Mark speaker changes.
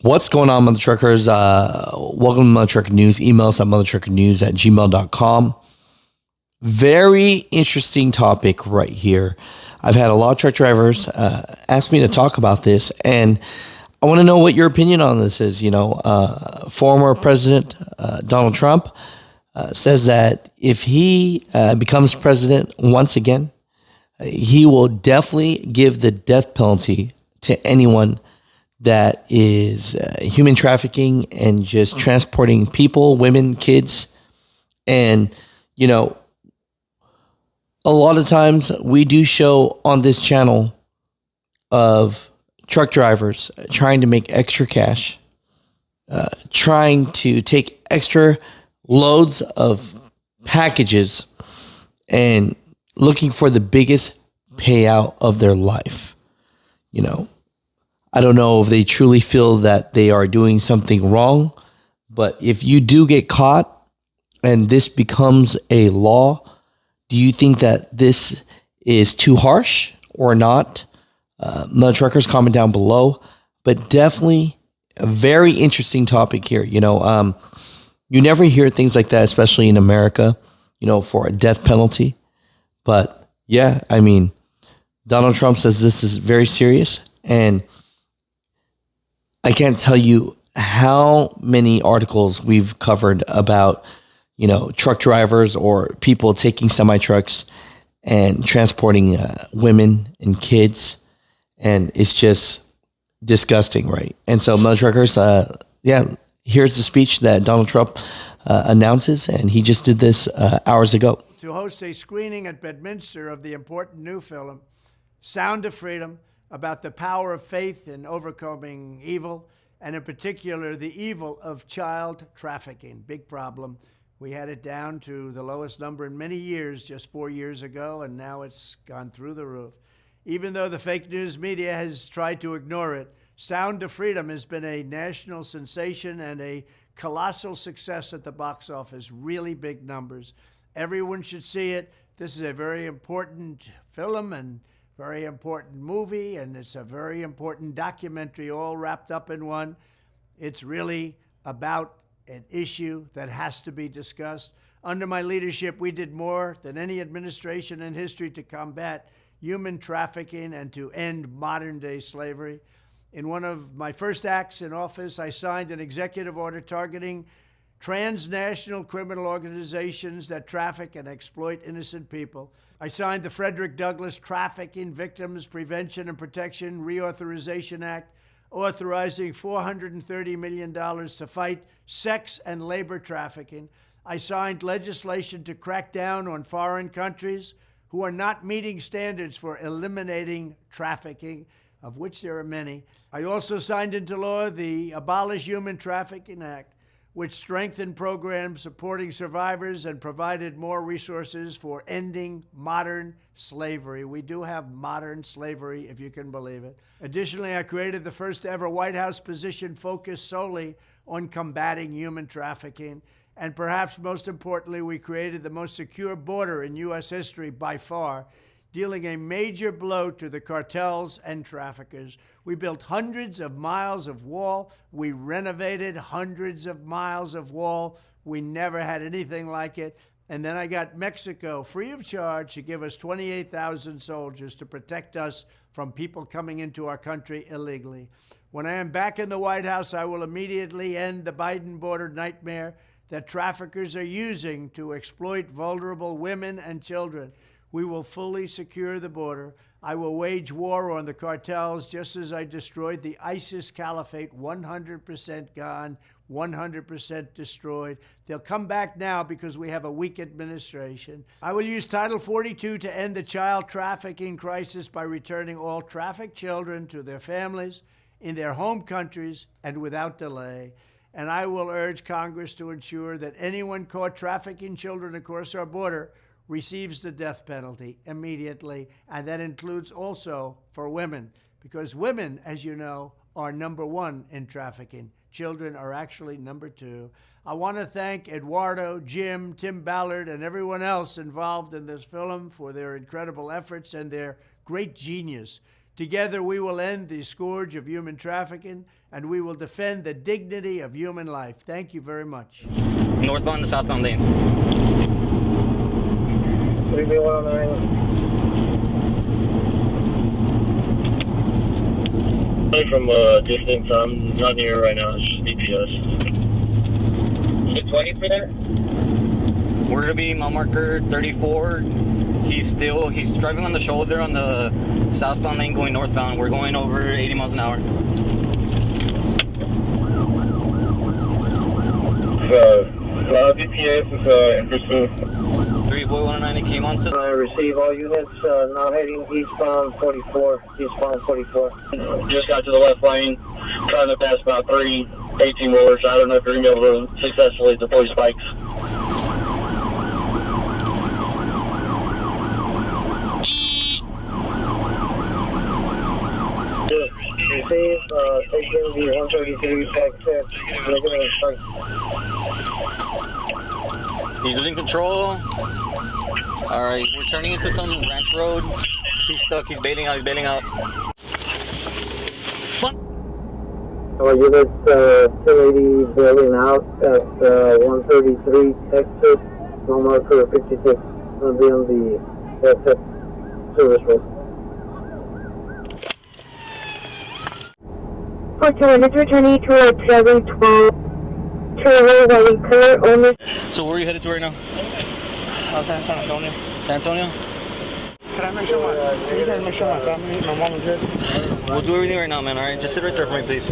Speaker 1: What's going on, Mutha Truckers? Welcome to Mutha Trucker News. Email us at muthatruckernews@gmail.com. Very interesting topic right here. I've had a lot of truck drivers ask me to talk about this, and I want to know what your opinion on this is. Former President Donald Trump says that if he becomes president once again, he will definitely give the death penalty to anyone that is human trafficking and just transporting people, women, kids. And, a lot of times we do show on this channel of truck drivers trying to make extra cash, trying to take extra loads of packages and looking for the biggest payout of their life. I don't know if they truly feel that they are doing something wrong, but if you do get caught and this becomes a law, do you think that this is too harsh or not? Mutha Truckers, comment down below. But definitely a very interesting topic here. You never hear things like that, especially in America, for a death penalty. But yeah, Donald Trump says this is very serious, and I can't tell you how many articles we've covered about, truck drivers or people taking semi-trucks and transporting women and kids. And it's just disgusting, right? And so, Mutha Truckers, here's the speech that Donald Trump announces, and he just did this hours ago.
Speaker 2: To host a screening at Bedminster of the important new film, Sound of Freedom, about the power of faith in overcoming evil, and in particular, the evil of child trafficking. Big problem. We had it down to the lowest number in many years just 4 years ago, and now it's gone through the roof. Even though the fake news media has tried to ignore it, Sound of Freedom has been a national sensation and a colossal success at the box office, really big numbers. Everyone should see it. This is a very important film and very important movie, and it's a very important documentary all wrapped up in one. It's really about an issue that has to be discussed. Under my leadership, we did more than any administration in history to combat human trafficking and to end modern-day slavery. In one of my first acts in office, I signed an executive order targeting transnational criminal organizations that traffic and exploit innocent people. I signed the Frederick Douglass Trafficking Victims Prevention and Protection Reauthorization Act, authorizing $430 million to fight sex and labor trafficking. I signed legislation to crack down on foreign countries who are not meeting standards for eliminating trafficking, of which there are many. I also signed into law the Abolish Human Trafficking Act, which strengthened programs supporting survivors and provided more resources for ending modern slavery. We do have modern slavery, if you can believe it. Additionally, I created the first ever White House position focused solely on combating human trafficking. And perhaps most importantly, we created the most secure border in U.S. history by far, dealing a major blow to the cartels and traffickers. We built hundreds of miles of wall. We renovated hundreds of miles of wall. We never had anything like it. And then I got Mexico free of charge to give us 28,000 soldiers to protect us from people coming into our country illegally. When I am back in the White House, I will immediately end the Biden border nightmare that traffickers are using to exploit vulnerable women and children. We will fully secure the border. I will wage war on the cartels just as I destroyed the ISIS caliphate, 100% gone, 100% destroyed. They'll come back now because we have a weak administration. I will use Title 42 to end the child trafficking crisis by returning all trafficked children to their families in their home countries and without delay. And I will urge Congress to ensure that anyone caught trafficking children across our border receives the death penalty immediately, and that includes also for women, because women, as you know, are #1 in trafficking. Children are actually #2. I want to thank Eduardo, Jim, Tim Ballard, and everyone else involved in this film for their incredible efforts and their great genius Together we will end the scourge of human trafficking, and we will defend the dignity of human life. Thank you very much.
Speaker 3: Northbound to southbound lane.
Speaker 4: 3B109. From a distance, I'm not near right now, it's just DPS. 620 for that?
Speaker 3: We're gonna be mile marker 34. He's driving on the shoulder on the southbound lane going northbound. We're going over 80 miles an hour.
Speaker 4: DPS is in pursuit.
Speaker 3: 3B109, it came onto.
Speaker 4: I receive all units now heading eastbound 44. Eastbound 44. Just got to the left lane, trying to pass about 3 18-wheelers. I don't know if you're going to be able to successfully deploy spikes. Receive, taking the 133 back step, looking at spikes.
Speaker 3: He's losing control. Alright, we're turning into some ranch road. He's stuck, he's bailing out,
Speaker 4: Units 280 bailing out at 133 exit, mile marker 56. Going to be on the SF service road.
Speaker 5: Fortunates returning to a 712 trailer while incur owner.
Speaker 3: So where are you headed to right now?
Speaker 6: San Antonio.
Speaker 3: San Antonio?
Speaker 6: Can I make sure can you guys make sure my family, my mom is good?
Speaker 3: We'll do everything right now, man, alright? Just sit right there for me, please.